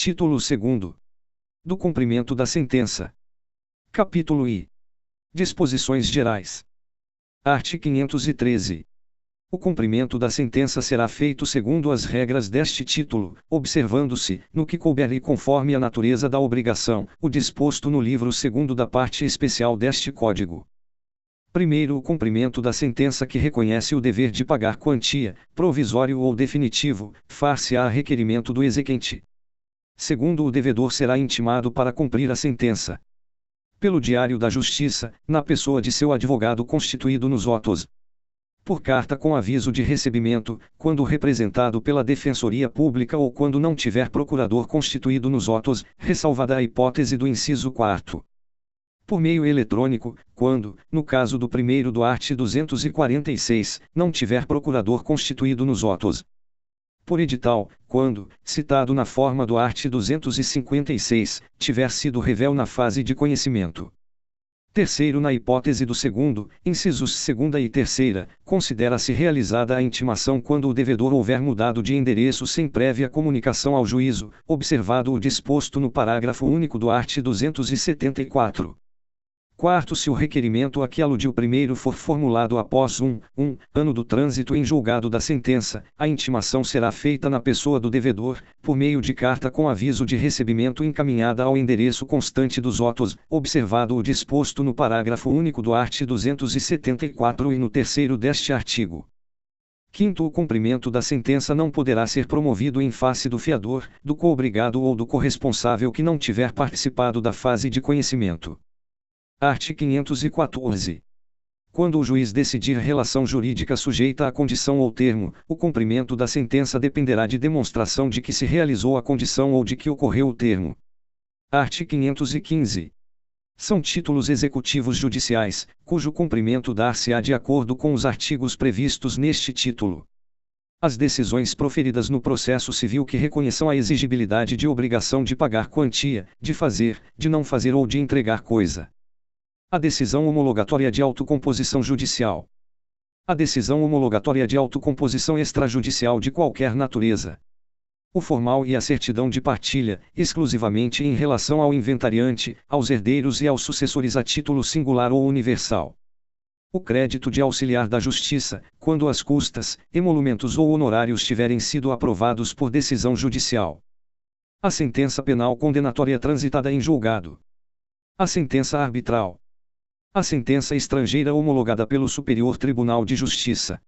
Título 2º. Do cumprimento da sentença. Capítulo I. Disposições gerais. Art. 513. O cumprimento da sentença será feito segundo as regras deste título, observando-se, no que couber e conforme a natureza da obrigação, o disposto no livro 2º da parte especial deste Código. Primeiro, o cumprimento da sentença que reconhece o dever de pagar quantia, provisório ou definitivo, far-se-á a requerimento do exequente. Segundo, o devedor será intimado para cumprir a sentença pelo Diário da Justiça, na pessoa de seu advogado constituído nos autos. Por carta com aviso de recebimento, quando representado pela Defensoria Pública ou quando não tiver procurador constituído nos autos, ressalvada a hipótese do inciso 4º. Por meio eletrônico, quando, no caso do primeiro do art. 246, não tiver procurador constituído nos autos. Por edital, quando, citado na forma do art. 256, tiver sido revel na fase de conhecimento. Terceiro, na hipótese do segundo, incisos 2ª e 3ª, considera-se realizada a intimação quando o devedor houver mudado de endereço sem prévia comunicação ao juízo, observado o disposto no parágrafo único do art. 274. Quarto, se o requerimento a que aludiu o primeiro for formulado após um ano do trânsito em julgado da sentença, a intimação será feita na pessoa do devedor, por meio de carta com aviso de recebimento encaminhada ao endereço constante dos autos, observado o disposto no parágrafo único do art. 274 e no 3º deste artigo. Quinto, o cumprimento da sentença não poderá ser promovido em face do fiador, do coobrigado ou do corresponsável que não tiver participado da fase de conhecimento. Art. 514. Quando o juiz decidir relação jurídica sujeita a condição ou termo, o cumprimento da sentença dependerá de demonstração de que se realizou a condição ou de que ocorreu o termo. Art. 515. São títulos executivos judiciais, cujo cumprimento dar-se-á de acordo com os artigos previstos neste título. As decisões proferidas no processo civil que reconheçam a exigibilidade de obrigação de pagar quantia, de fazer, de não fazer ou de entregar coisa. A decisão homologatória de autocomposição judicial. A decisão homologatória de autocomposição extrajudicial de qualquer natureza. O formal e a certidão de partilha, exclusivamente em relação ao inventariante, aos herdeiros e aos sucessores a título singular ou universal. O crédito de auxiliar da justiça, quando as custas, emolumentos ou honorários tiverem sido aprovados por decisão judicial. A sentença penal condenatória transitada em julgado. A sentença arbitral. A sentença estrangeira homologada pelo Superior Tribunal de Justiça.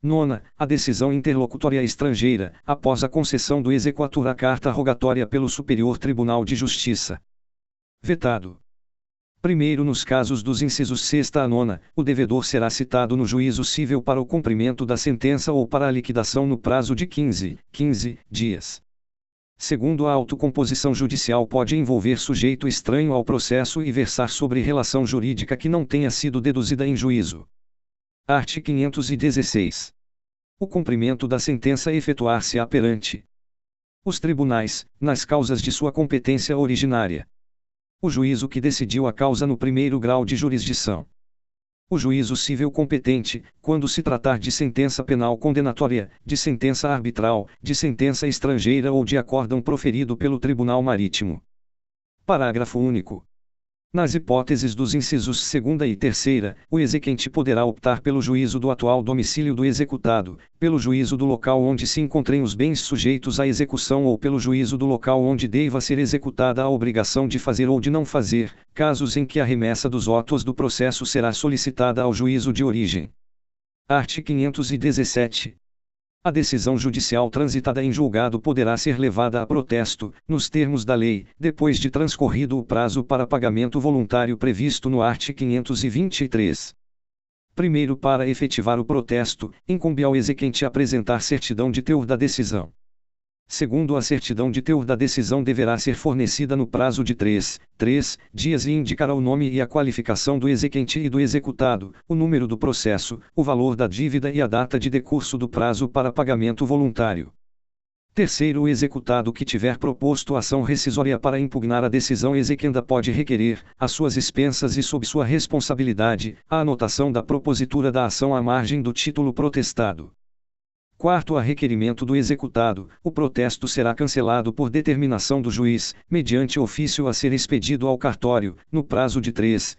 Nona, a decisão interlocutória estrangeira, após a concessão do exequatur à carta rogatória pelo Superior Tribunal de Justiça. Vetado. Primeiro, nos casos dos incisos 6ª a 9ª, o devedor será citado no juízo cível para o cumprimento da sentença ou para a liquidação no prazo de 15 dias. Segundo, a autocomposição judicial pode envolver sujeito estranho ao processo e versar sobre relação jurídica que não tenha sido deduzida em juízo. Art. 516. O cumprimento da sentença efetuar-se-á perante os tribunais, nas causas de sua competência originária. O juízo que decidiu a causa no primeiro grau de jurisdição. O juízo civil competente, quando se tratar de sentença penal condenatória, de sentença arbitral, de sentença estrangeira ou de acórdão proferido pelo Tribunal Marítimo. Parágrafo único. Nas hipóteses dos incisos 2ª e 3ª, o exequente poderá optar pelo juízo do atual domicílio do executado, pelo juízo do local onde se encontrem os bens sujeitos à execução ou pelo juízo do local onde deva ser executada a obrigação de fazer ou de não fazer, casos em que a remessa dos autos do processo será solicitada ao juízo de origem. Art. 517. A decisão judicial transitada em julgado poderá ser levada a protesto, nos termos da lei, depois de transcorrido o prazo para pagamento voluntário previsto no art. 523. Primeiro, para efetivar o protesto, incumbe ao exequente apresentar certidão de teor da decisão. Segundo, a certidão de teor da decisão deverá ser fornecida no prazo de 3 dias e indicará o nome e a qualificação do exequente e do executado, o número do processo, o valor da dívida e a data de decurso do prazo para pagamento voluntário. Terceiro, o executado que tiver proposto ação rescisória para impugnar a decisão exequenda pode requerer, às suas expensas e sob sua responsabilidade, a anotação da propositura da ação à margem do título protestado. Quarto, a requerimento do executado, o protesto será cancelado por determinação do juiz, mediante ofício a ser expedido ao cartório, no prazo de 3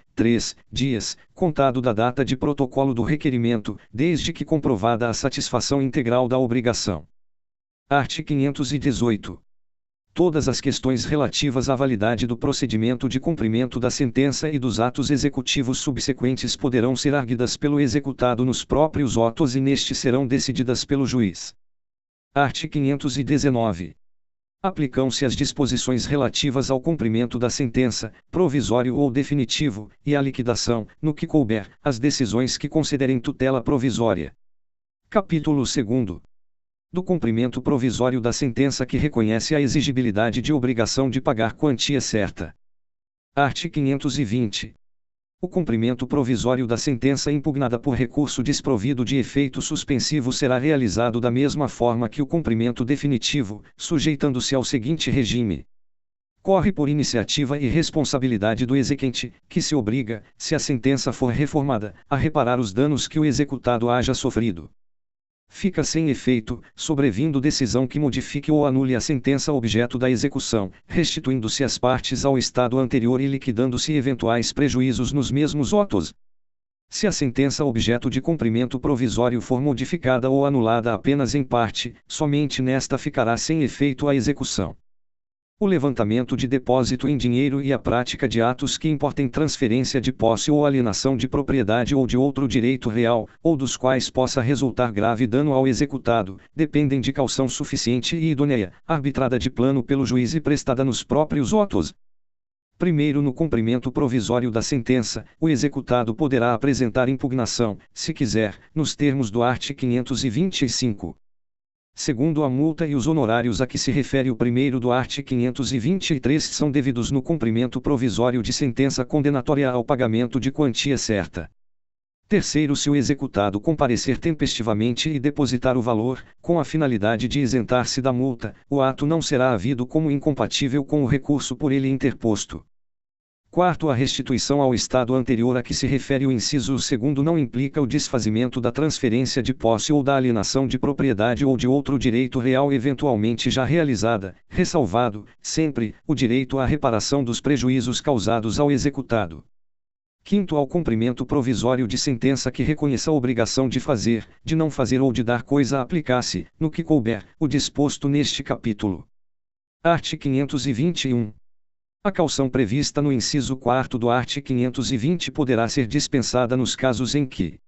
dias, contado da data de protocolo do requerimento, desde que comprovada a satisfação integral da obrigação. Art. 518. Todas as questões relativas à validade do procedimento de cumprimento da sentença e dos atos executivos subsequentes poderão ser arguidas pelo executado nos próprios autos e nestes serão decididas pelo juiz. Art. 519. Aplicam-se as disposições relativas ao cumprimento da sentença, provisório ou definitivo, e à liquidação, no que couber, as decisões que concederem tutela provisória. Capítulo 2º. Do cumprimento provisório da sentença que reconhece a exigibilidade de obrigação de pagar quantia certa. Art. 520. O cumprimento provisório da sentença impugnada por recurso desprovido de efeito suspensivo será realizado da mesma forma que o cumprimento definitivo, sujeitando-se ao seguinte regime. Corre por iniciativa e responsabilidade do exequente, que se obriga, se a sentença for reformada, a reparar os danos que o executado haja sofrido. Fica sem efeito, sobrevindo decisão que modifique ou anule a sentença objeto da execução, restituindo-se as partes ao estado anterior e liquidando-se eventuais prejuízos nos mesmos autos. Se a sentença objeto de cumprimento provisório for modificada ou anulada apenas em parte, somente nesta ficará sem efeito a execução. O levantamento de depósito em dinheiro e a prática de atos que importem transferência de posse ou alienação de propriedade ou de outro direito real, ou dos quais possa resultar grave dano ao executado, dependem de caução suficiente e idônea, arbitrada de plano pelo juiz e prestada nos próprios autos. Primeiro, no cumprimento provisório da sentença, o executado poderá apresentar impugnação, se quiser, nos termos do art. 525. Segundo, a multa e os honorários a que se refere o primeiro do art. 523 são devidos no cumprimento provisório de sentença condenatória ao pagamento de quantia certa. Terceiro, se o executado comparecer tempestivamente e depositar o valor, com a finalidade de isentar-se da multa, o ato não será havido como incompatível com o recurso por ele interposto. Quarto, a restituição ao estado anterior a que se refere o inciso 2º não implica o desfazimento da transferência de posse ou da alienação de propriedade ou de outro direito real eventualmente já realizada, ressalvado, sempre, o direito à reparação dos prejuízos causados ao executado. Quinto, ao cumprimento provisório de sentença que reconheça a obrigação de fazer, de não fazer ou de dar coisa a aplicar-se, no que couber, o disposto neste capítulo. Art. 521. A caução prevista no inciso 4º do art. 520 poderá ser dispensada nos casos em que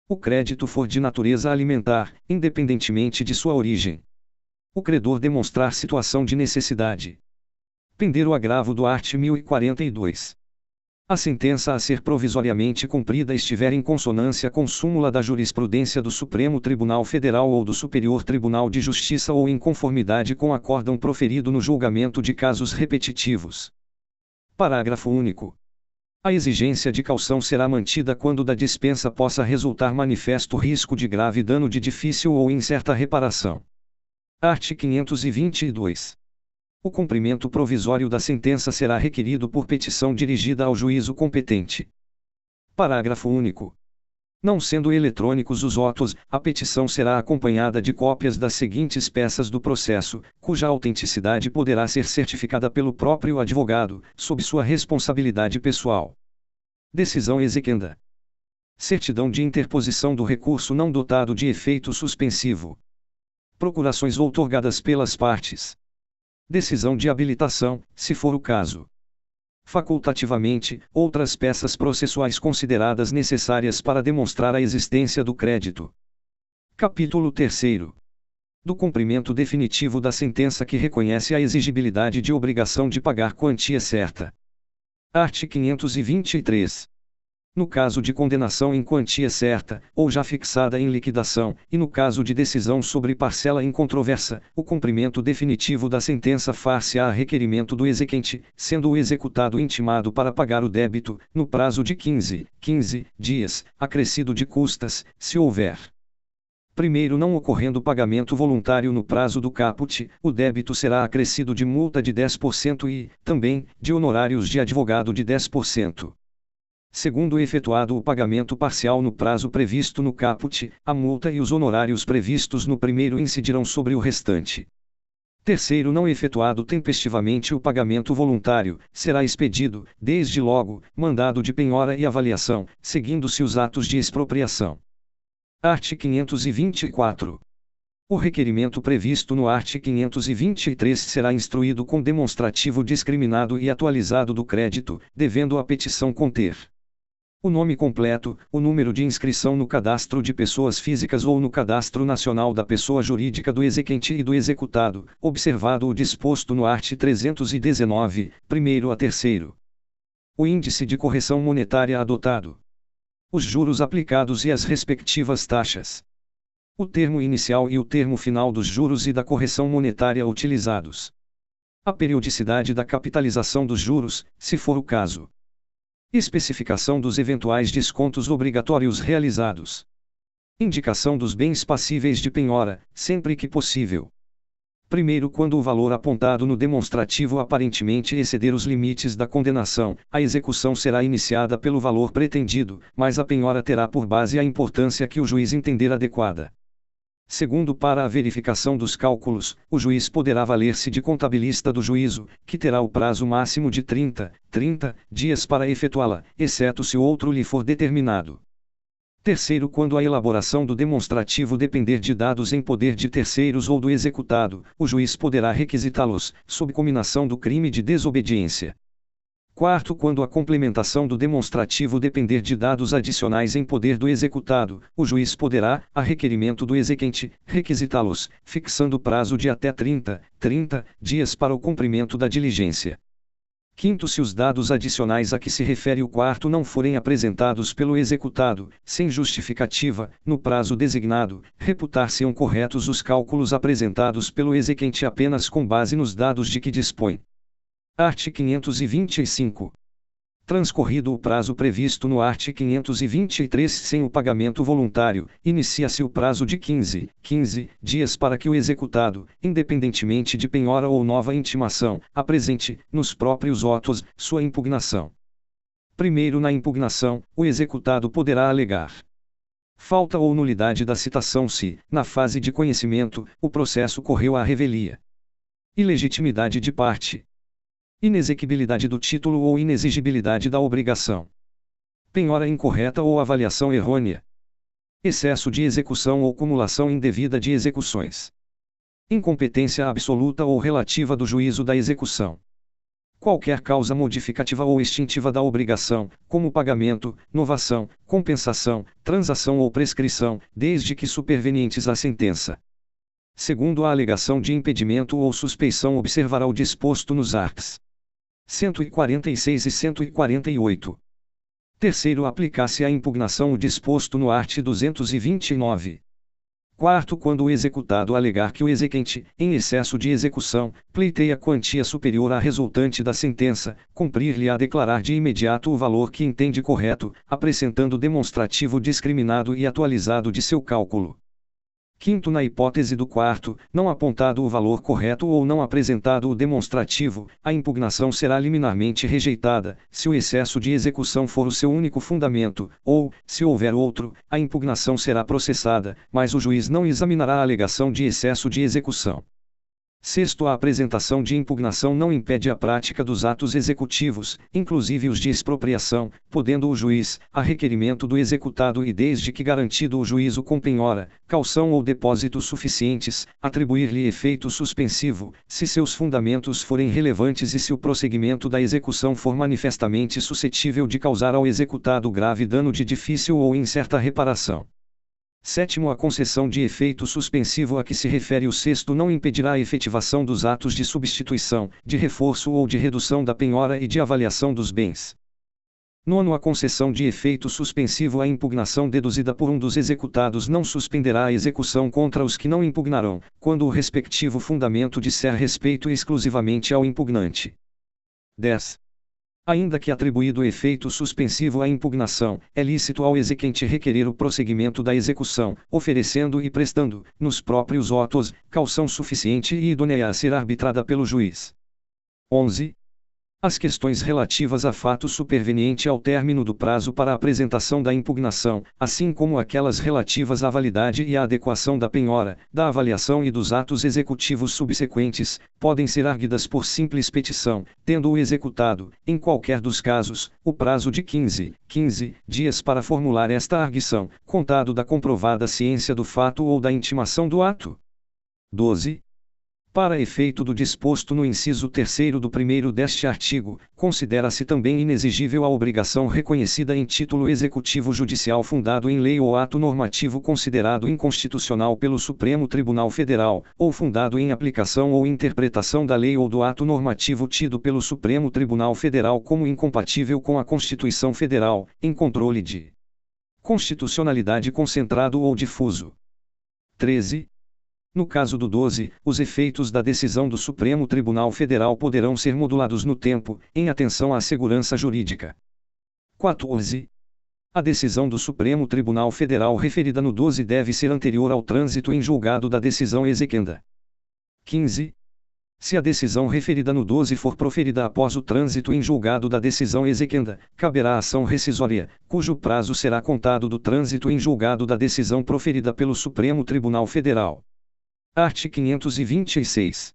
o crédito for de natureza alimentar, independentemente de sua origem. O credor demonstrar situação de necessidade. Pender o agravo do art. 1042. A sentença a ser provisoriamente cumprida estiver em consonância com súmula da jurisprudência do Supremo Tribunal Federal ou do Superior Tribunal de Justiça ou em conformidade com acórdão proferido no julgamento de casos repetitivos. Parágrafo único. A exigência de caução será mantida quando da dispensa possa resultar manifesto risco de grave dano de difícil ou incerta reparação. Art. 522. O cumprimento provisório da sentença será requerido por petição dirigida ao juízo competente. Parágrafo único. Não sendo eletrônicos os autos, a petição será acompanhada de cópias das seguintes peças do processo, cuja autenticidade poderá ser certificada pelo próprio advogado, sob sua responsabilidade pessoal. Decisão exequenda. Certidão de interposição do recurso não dotado de efeito suspensivo. Procurações outorgadas pelas partes. Decisão de habilitação, se for o caso. Facultativamente, outras peças processuais consideradas necessárias para demonstrar a existência do crédito. Capítulo 3º. Do cumprimento definitivo da sentença que reconhece a exigibilidade de obrigação de pagar quantia certa. Art. 523. No caso de condenação em quantia certa, ou já fixada em liquidação, e no caso de decisão sobre parcela incontroversa, o cumprimento definitivo da sentença far-se-á a requerimento do exequente, sendo o executado intimado para pagar o débito, no prazo de 15 dias, acrescido de custas, se houver. Primeiro, não ocorrendo pagamento voluntário no prazo do caput, o débito será acrescido de multa de 10% e, também, de honorários de advogado de 10%. Segundo, efetuado o pagamento parcial no prazo previsto no caput, a multa e os honorários previstos no primeiro incidirão sobre o restante. Terceiro, não efetuado tempestivamente o pagamento voluntário, será expedido, desde logo, mandado de penhora e avaliação, seguindo-se os atos de expropriação. Art. 524. O requerimento previsto no art. 523 será instruído com demonstrativo discriminado e atualizado do crédito, devendo a petição conter o nome completo, o número de inscrição no cadastro de pessoas físicas ou no cadastro nacional da pessoa jurídica do exequente e do executado, observado o disposto no art. 319, 1º a 3º. O índice de correção monetária adotado. Os juros aplicados e as respectivas taxas. O termo inicial e o termo final dos juros e da correção monetária utilizados. A periodicidade da capitalização dos juros, se for o caso. Especificação dos eventuais descontos obrigatórios realizados. Indicação dos bens passíveis de penhora, sempre que possível. Primeiro, quando o valor apontado no demonstrativo aparentemente exceder os limites da condenação, a execução será iniciada pelo valor pretendido, mas a penhora terá por base a importância que o juiz entender adequada. Segundo, para a verificação dos cálculos, o juiz poderá valer-se de contabilista do juízo, que terá o prazo máximo de 30 dias para efetuá-la, exceto se outro lhe for determinado. Terceiro, quando a elaboração do demonstrativo depender de dados em poder de terceiros ou do executado, o juiz poderá requisitá-los, sob cominação do crime de desobediência. Quarto, quando a complementação do demonstrativo depender de dados adicionais em poder do executado, o juiz poderá, a requerimento do exequente, requisitá-los, fixando prazo de até 30 dias para o cumprimento da diligência. Quinto, se os dados adicionais a que se refere o quarto não forem apresentados pelo executado, sem justificativa, no prazo designado, reputar-se-ão corretos os cálculos apresentados pelo exequente apenas com base nos dados de que dispõe. Art. 525. Transcorrido o prazo previsto no art. 523 sem o pagamento voluntário, inicia-se o prazo de 15 dias para que o executado, independentemente de penhora ou nova intimação, apresente, nos próprios autos, sua impugnação. Primeiro, na impugnação, o executado poderá alegar falta ou nulidade da citação se, na fase de conhecimento, o processo correu à revelia. Ilegitimidade de parte. Inexequibilidade do título ou inexigibilidade da obrigação. Penhora incorreta ou avaliação errônea. Excesso de execução ou cumulação indevida de execuções. Incompetência absoluta ou relativa do juízo da execução. Qualquer causa modificativa ou extintiva da obrigação, como pagamento, novação, compensação, transação ou prescrição, desde que supervenientes à sentença. Segundo, a alegação de impedimento ou suspeição observará o disposto nos arts. 146 e 148. Terceiro, aplicar-se à impugnação o disposto no art. 229. Quarto, quando o executado alegar que o exequente, em excesso de execução, pleiteia quantia superior à resultante da sentença, cumprir-lhe-á declarar de imediato o valor que entende correto, apresentando demonstrativo discriminado e atualizado de seu cálculo. Quinto, na hipótese do quarto, não apontado o valor correto ou não apresentado o demonstrativo, a impugnação será liminarmente rejeitada, se o excesso de execução for o seu único fundamento, ou, se houver outro, a impugnação será processada, mas o juiz não examinará a alegação de excesso de execução. Sexto, a apresentação de impugnação não impede a prática dos atos executivos, inclusive os de expropriação, podendo o juiz, a requerimento do executado e desde que garantido o juízo com penhora, caução ou depósitos suficientes, atribuir-lhe efeito suspensivo, se seus fundamentos forem relevantes e se o prosseguimento da execução for manifestamente suscetível de causar ao executado grave dano de difícil ou incerta reparação. Sétimo, a concessão de efeito suspensivo a que se refere o sexto não impedirá a efetivação dos atos de substituição, de reforço ou de redução da penhora e de avaliação dos bens. Nono, a concessão de efeito suspensivo à impugnação deduzida por um dos executados não suspenderá a execução contra os que não impugnarão, quando o respectivo fundamento disser respeito exclusivamente ao impugnante. 10. Ainda que atribuído efeito suspensivo à impugnação, é lícito ao exequente requerer o prosseguimento da execução, oferecendo e prestando, nos próprios autos, caução suficiente e idônea a ser arbitrada pelo juiz. 11. As questões relativas a fato superveniente ao término do prazo para a apresentação da impugnação, assim como aquelas relativas à validade e à adequação da penhora, da avaliação e dos atos executivos subsequentes, podem ser arguidas por simples petição, tendo o executado, em qualquer dos casos, o prazo de 15 dias para formular esta arguição, contado da comprovada ciência do fato ou da intimação do ato. 12. Para efeito do disposto no inciso 3º do 1º deste artigo, considera-se também inexigível a obrigação reconhecida em título executivo judicial fundado em lei ou ato normativo considerado inconstitucional pelo Supremo Tribunal Federal, ou fundado em aplicação ou interpretação da lei ou do ato normativo tido pelo Supremo Tribunal Federal como incompatível com a Constituição Federal, em controle de constitucionalidade concentrado ou difuso. 13. No caso do 12, os efeitos da decisão do Supremo Tribunal Federal poderão ser modulados no tempo, em atenção à segurança jurídica. 14. A decisão do Supremo Tribunal Federal referida no 12 deve ser anterior ao trânsito em julgado da decisão exequenda. 15. Se a decisão referida no 12 for proferida após o trânsito em julgado da decisão exequenda, caberá ação rescisória, cujo prazo será contado do trânsito em julgado da decisão proferida pelo Supremo Tribunal Federal. Art. 526.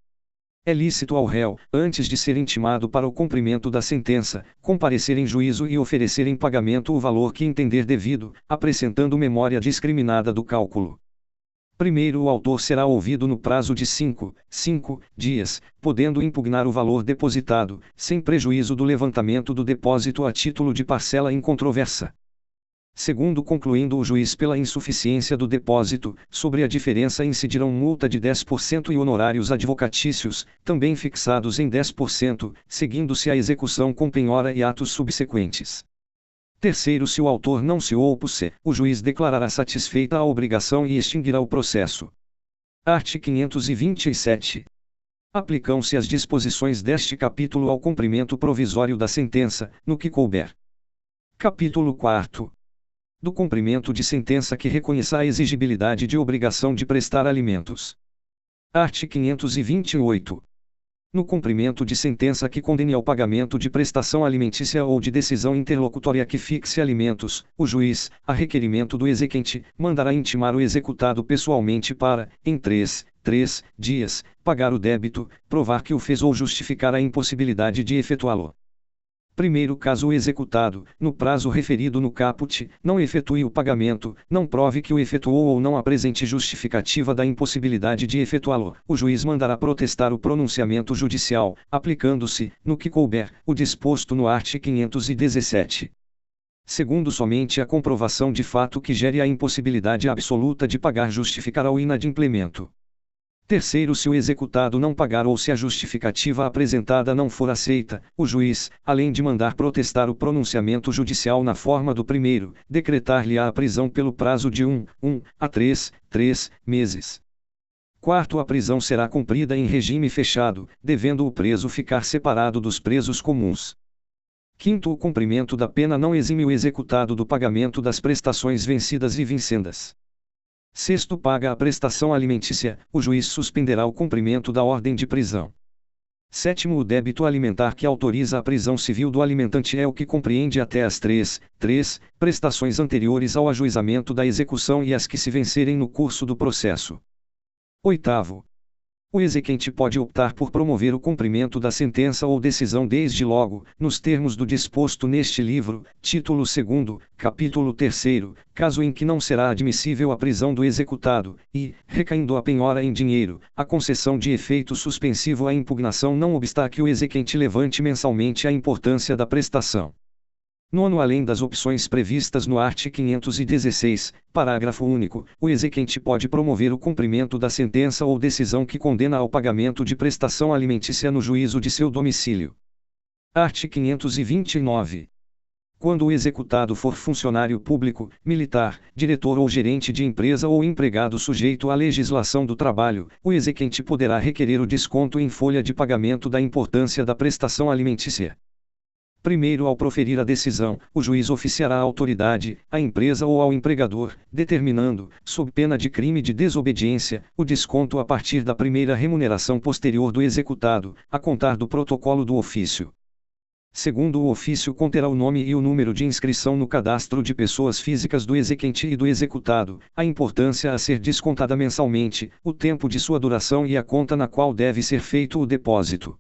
É lícito ao réu, antes de ser intimado para o cumprimento da sentença, comparecer em juízo e oferecer em pagamento o valor que entender devido, acrescentando memória discriminada do cálculo. Primeiro o autor será ouvido no prazo de 5 dias, podendo impugnar o valor depositado, sem prejuízo do levantamento do depósito a título de parcela incontroversa. Segundo, concluindo o juiz pela insuficiência do depósito, sobre a diferença incidirão multa de 10% e honorários advocatícios, também fixados em 10%, seguindo-se a execução com penhora e atos subsequentes. Terceiro, se o autor não se opusser, o juiz declarará satisfeita a obrigação e extinguirá o processo. Art. 527. Aplicam-se as disposições deste capítulo ao cumprimento provisório da sentença, no que couber. Capítulo 4. Do cumprimento de sentença que reconheça a exigibilidade de obrigação de prestar alimentos. Art. 528. No cumprimento de sentença que condene ao pagamento de prestação alimentícia ou de decisão interlocutória que fixe alimentos, o juiz, a requerimento do exequente, mandará intimar o executado pessoalmente para, em 3 dias, pagar o débito, provar que o fez ou justificar a impossibilidade de efetuá-lo. Primeiro, caso o executado, no prazo referido no caput, não efetue o pagamento, não prove que o efetuou ou não apresente justificativa da impossibilidade de efetuá-lo, o juiz mandará protestar o pronunciamento judicial, aplicando-se, no que couber, o disposto no art. 517. Segundo, somente a comprovação de fato que gere a impossibilidade absoluta de pagar justificará o inadimplemento. Terceiro, se o executado não pagar ou se a justificativa apresentada não for aceita, o juiz, além de mandar protestar o pronunciamento judicial na forma do primeiro, decretar-lhe a prisão pelo prazo de 1 a 3 meses. Quarto, a prisão será cumprida em regime fechado, devendo o preso ficar separado dos presos comuns. Quinto, o cumprimento da pena não exime o executado do pagamento das prestações vencidas e vincendas. Sexto, paga a prestação alimentícia, o juiz suspenderá o cumprimento da ordem de prisão. Sétimo, o débito alimentar que autoriza a prisão civil do alimentante é o que compreende até as 3 prestações anteriores ao ajuizamento da execução e as que se vencerem no curso do processo. Oitavo, o exequente pode optar por promover o cumprimento da sentença ou decisão desde logo, nos termos do disposto neste livro, título 2º, capítulo 3º, caso em que não será admissível a prisão do executado, e, recaindo a penhora em dinheiro, a concessão de efeito suspensivo à impugnação não obsta que o exequente levante mensalmente a importância da prestação. Nono, além das opções previstas no art. 516, parágrafo único, o exequente pode promover o cumprimento da sentença ou decisão que condena ao pagamento de prestação alimentícia no juízo de seu domicílio. Art. 529. Quando o executado for funcionário público, militar, diretor ou gerente de empresa ou empregado sujeito à legislação do trabalho, o exequente poderá requerer o desconto em folha de pagamento da importância da prestação alimentícia. Primeiro, ao proferir a decisão, o juiz oficiará à autoridade, à empresa ou ao empregador, determinando, sob pena de crime de desobediência, o desconto a partir da primeira remuneração posterior do executado, a contar do protocolo do ofício. Segundo, o ofício conterá o nome e o número de inscrição no cadastro de pessoas físicas do exequente e do executado, a importância a ser descontada mensalmente, o tempo de sua duração e a conta na qual deve ser feito o depósito.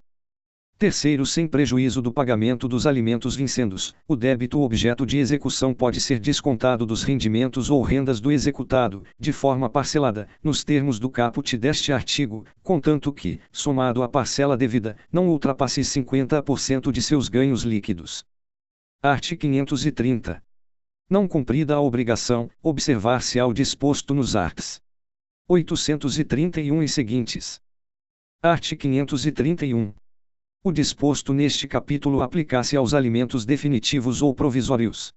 Terceiro, sem prejuízo do pagamento dos alimentos vincendos, o débito objeto de execução pode ser descontado dos rendimentos ou rendas do executado, de forma parcelada, nos termos do caput deste artigo, contanto que, somado à parcela devida, não ultrapasse 50% de seus ganhos líquidos. Art. 530. Não cumprida a obrigação, observar-se ao disposto nos arts. 831 e seguintes. Art. 531. O disposto neste capítulo aplica-se aos alimentos definitivos ou provisórios.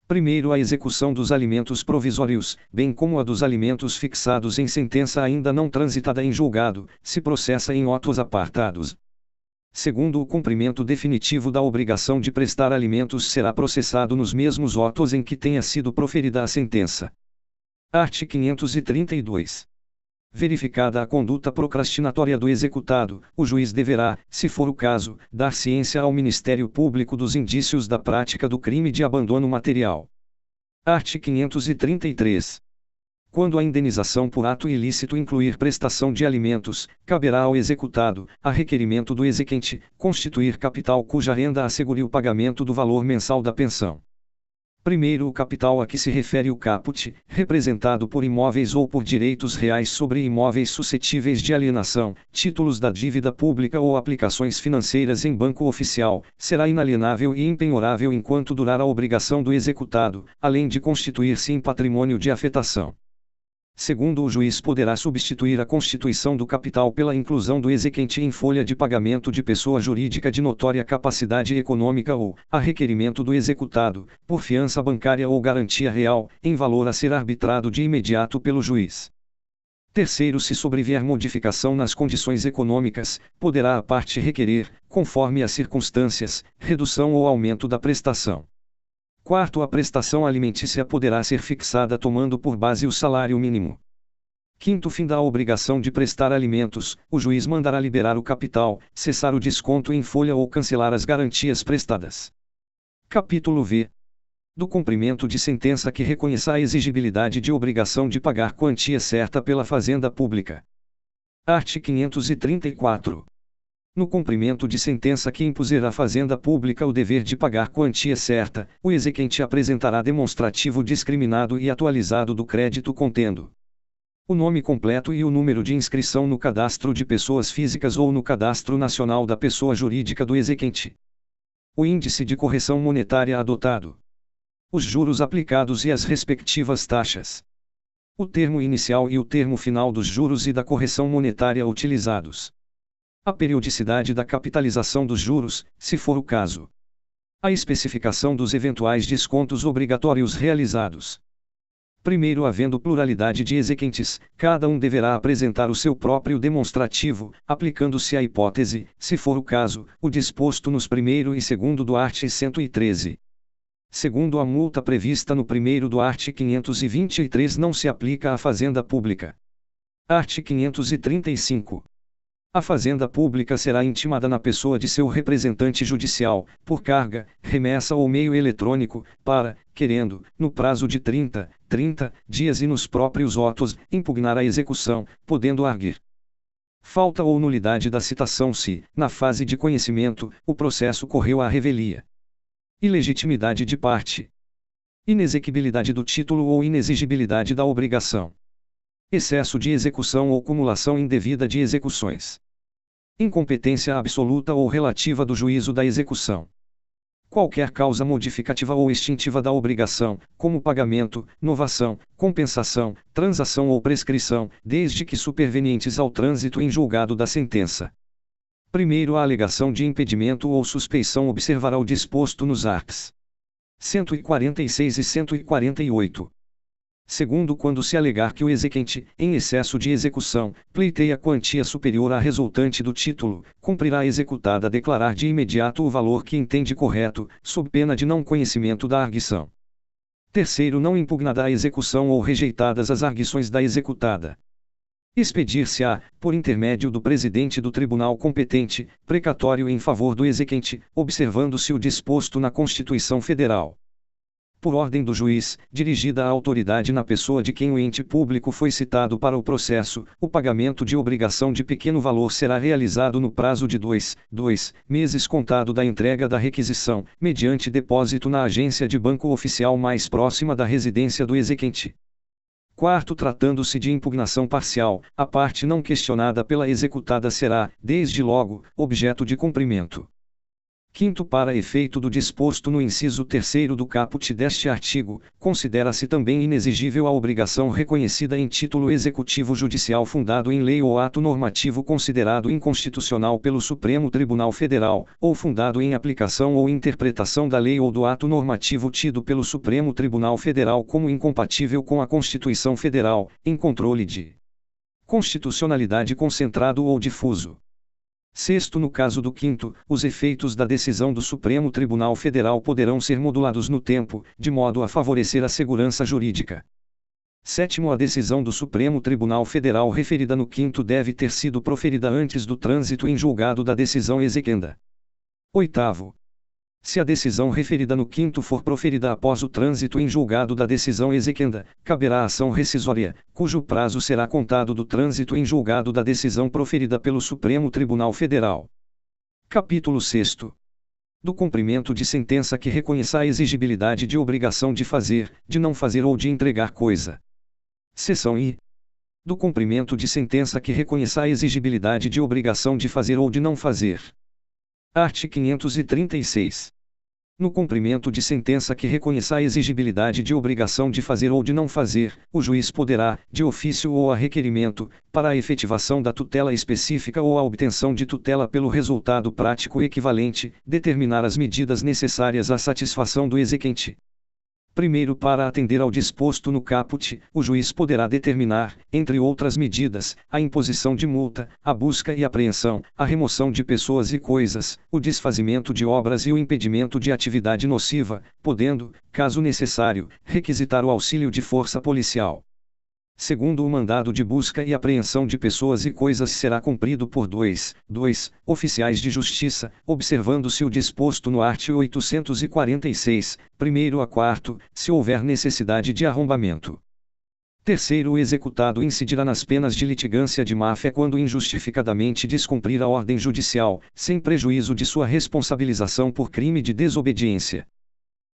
Primeiro, a execução dos alimentos provisórios, bem como a dos alimentos fixados em sentença ainda não transitada em julgado, se processa em autos apartados. Segundo, o cumprimento definitivo da obrigação de prestar alimentos será processado nos mesmos autos em que tenha sido proferida a sentença. Art. 532. Verificada a conduta procrastinatória do executado, o juiz deverá, se for o caso, dar ciência ao Ministério Público dos indícios da prática do crime de abandono material. Art. 533. Quando a indenização por ato ilícito incluir prestação de alimentos, caberá ao executado, a requerimento do exequente, constituir capital cuja renda assegure o pagamento do valor mensal da pensão. Primeiro, o capital a que se refere o caput, representado por imóveis ou por direitos reais sobre imóveis suscetíveis de alienação, títulos da dívida pública ou aplicações financeiras em banco oficial, será inalienável e impenhorável enquanto durar a obrigação do executado, além de constituir-se em patrimônio de afetação. Segundo, o juiz poderá substituir a constituição do capital pela inclusão do exequente em folha de pagamento de pessoa jurídica de notória capacidade econômica ou, a requerimento do executado, por fiança bancária ou garantia real, em valor a ser arbitrado de imediato pelo juiz. Terceiro, se sobrevier modificação nas condições econômicas, poderá a parte requerer, conforme as circunstâncias, redução ou aumento da prestação. Quarto, a prestação alimentícia poderá ser fixada tomando por base o salário mínimo. Quinto, fim da obrigação de prestar alimentos, o juiz mandará liberar o capital, cessar o desconto em folha ou cancelar as garantias prestadas. Capítulo V. Do cumprimento de sentença que reconheça a exigibilidade de obrigação de pagar quantia certa pela Fazenda Pública. Art. 534. No cumprimento de sentença que impuser à Fazenda Pública o dever de pagar quantia certa, o exequente apresentará demonstrativo discriminado e atualizado do crédito contendo o nome completo e o número de inscrição no cadastro de pessoas físicas ou no cadastro nacional da pessoa jurídica do exequente, o índice de correção monetária adotado, os juros aplicados e as respectivas taxas, o termo inicial e o termo final dos juros e da correção monetária utilizados, a periodicidade da capitalização dos juros, se for o caso, a especificação dos eventuais descontos obrigatórios realizados. Primeiro, havendo pluralidade de exequentes, cada um deverá apresentar o seu próprio demonstrativo, aplicando-se à hipótese, se for o caso, o disposto nos primeiro e segundo do art. 113. Segundo, a multa prevista no primeiro do art. 523 não se aplica à Fazenda Pública. Art. 535. A Fazenda Pública será intimada na pessoa de seu representante judicial, por carga, remessa ou meio eletrônico, para, querendo, no prazo de 30 dias e nos próprios autos, impugnar a execução, podendo arguir falta ou nulidade da citação se, na fase de conhecimento, o processo correu à revelia. Ilegitimidade de parte. Inexequibilidade do título ou inexigibilidade da obrigação. Excesso de execução ou cumulação indevida de execuções. Incompetência absoluta ou relativa do juízo da execução. Qualquer causa modificativa ou extintiva da obrigação, como pagamento, novação, compensação, transação ou prescrição, desde que supervenientes ao trânsito em julgado da sentença. Primeiro, a alegação de impedimento ou suspeição observará o disposto nos arts. 146 e 148. Segundo, quando se alegar que o exequente, em excesso de execução, pleiteia quantia superior à resultante do título, cumprirá executada declarar de imediato o valor que entende correto, sob pena de não conhecimento da arguição. Terceiro, não impugnada a execução ou rejeitadas as arguições da executada. expedir-se-á, por intermédio do presidente do tribunal competente, precatório em favor do exequente, observando-se o disposto na Constituição Federal. Por ordem do juiz, dirigida à autoridade na pessoa de quem o ente público foi citado para o processo, o pagamento de obrigação de pequeno valor será realizado no prazo de 2 meses contado da entrega da requisição, mediante depósito na agência de banco oficial mais próxima da residência do exequente. Quarto, tratando-se de impugnação parcial, a parte não questionada pela executada será, desde logo, objeto de cumprimento. Quinto, para efeito do disposto no inciso 3º do caput deste artigo, considera-se também inexigível a obrigação reconhecida em título executivo judicial fundado em lei ou ato normativo considerado inconstitucional pelo Supremo Tribunal Federal, ou fundado em aplicação ou interpretação da lei ou do ato normativo tido pelo Supremo Tribunal Federal como incompatível com a Constituição Federal, em controle de constitucionalidade concentrado ou difuso. Sexto, no caso do quinto, os efeitos da decisão do Supremo Tribunal Federal poderão ser modulados no tempo, de modo a favorecer a segurança jurídica. Sétimo, a decisão do Supremo Tribunal Federal referida no quinto deve ter sido proferida antes do trânsito em julgado da decisão exequenda. Oitavo, se a decisão referida no quinto for proferida após o trânsito em julgado da decisão exequenda, caberá ação rescisória, cujo prazo será contado do trânsito em julgado da decisão proferida pelo Supremo Tribunal Federal. Capítulo 6º. Do cumprimento de sentença que reconheça a exigibilidade de obrigação de fazer, de não fazer ou de entregar coisa. Seção I. Do cumprimento de sentença que reconheça a exigibilidade de obrigação de fazer ou de não fazer. Art. 536. No cumprimento de sentença que reconheça a exigibilidade de obrigação de fazer ou de não fazer, o juiz poderá, de ofício ou a requerimento, para a efetivação da tutela específica ou a obtenção de tutela pelo resultado prático equivalente, determinar as medidas necessárias à satisfação do exequente. Primeiro, para atender ao disposto no caput, o juiz poderá determinar, entre outras medidas, a imposição de multa, a busca e apreensão, a remoção de pessoas e coisas, o desfazimento de obras e o impedimento de atividade nociva, podendo, caso necessário, requisitar o auxílio de força policial. Segundo, o mandado de busca e apreensão de pessoas e coisas será cumprido por dois oficiais de justiça, observando-se o disposto no art. 846, 1º a 4º, se houver necessidade de arrombamento. Terceiro, o executado incidirá nas penas de litigância de má-fé quando injustificadamente descumprir a ordem judicial, sem prejuízo de sua responsabilização por crime de desobediência.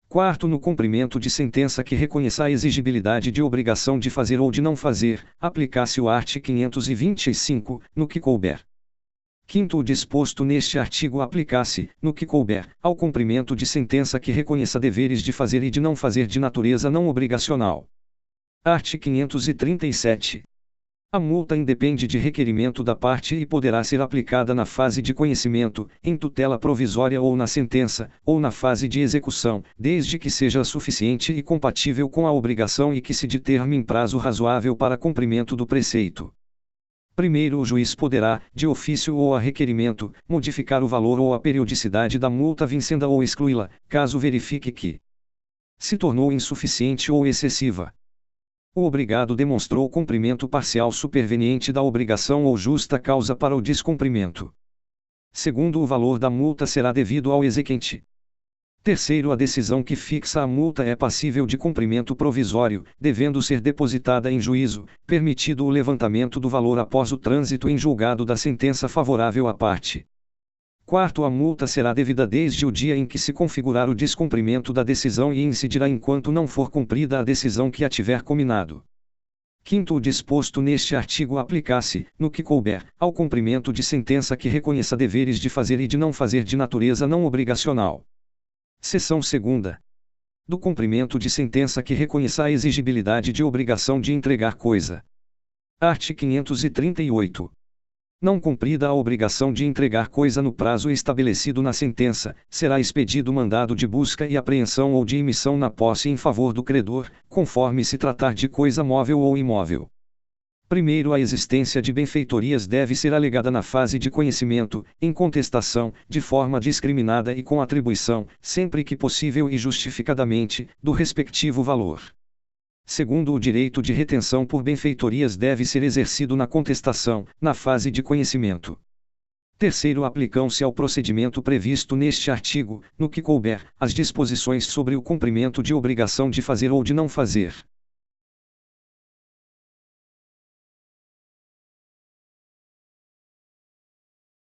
Quarto, no cumprimento de sentença que reconheça a exigibilidade de obrigação de fazer ou de não fazer, aplicar-se o art. 525, no que couber. Quinto, o disposto neste artigo aplicar-se, no que couber, ao cumprimento de sentença que reconheça deveres de fazer e de não fazer de natureza não obrigacional. Art. 537. A multa independe de requerimento da parte e poderá ser aplicada na fase de conhecimento, em tutela provisória ou na sentença, ou na fase de execução, desde que seja suficiente e compatível com a obrigação e que se determine prazo razoável para cumprimento do preceito. Primeiro, o juiz poderá, de ofício ou a requerimento, modificar o valor ou a periodicidade da multa vincenda ou excluí-la, caso verifique que se tornou insuficiente ou excessiva. O obrigado demonstrou cumprimento parcial superveniente da obrigação ou justa causa para o descumprimento. Segundo, o valor da multa será devido ao exequente. Terceiro, a decisão que fixa a multa é passível de cumprimento provisório, devendo ser depositada em juízo, permitido o levantamento do valor após o trânsito em julgado da sentença favorável à parte. Quarto, a multa será devida desde o dia em que se configurar o descumprimento da decisão e incidirá enquanto não for cumprida a decisão que a tiver cominado. Quinto, o disposto neste artigo aplicar-se, no que couber, ao cumprimento de sentença que reconheça deveres de fazer e de não fazer de natureza não obrigacional. Seção 2ª. Do cumprimento de sentença que reconheça a exigibilidade de obrigação de entregar coisa. Art. 538. Não cumprida a obrigação de entregar coisa no prazo estabelecido na sentença, será expedido mandado de busca e apreensão ou de emissão na posse em favor do credor, conforme se tratar de coisa móvel ou imóvel. Primeiro, a existência de benfeitorias deve ser alegada na fase de conhecimento, em contestação, de forma discriminada e com atribuição, sempre que possível e justificadamente, do respectivo valor. Segundo, o direito de retenção por benfeitorias deve ser exercido na contestação, na fase de conhecimento. Terceiro, aplicam-se ao procedimento previsto neste artigo, no que couber, as disposições sobre o cumprimento de obrigação de fazer ou de não fazer.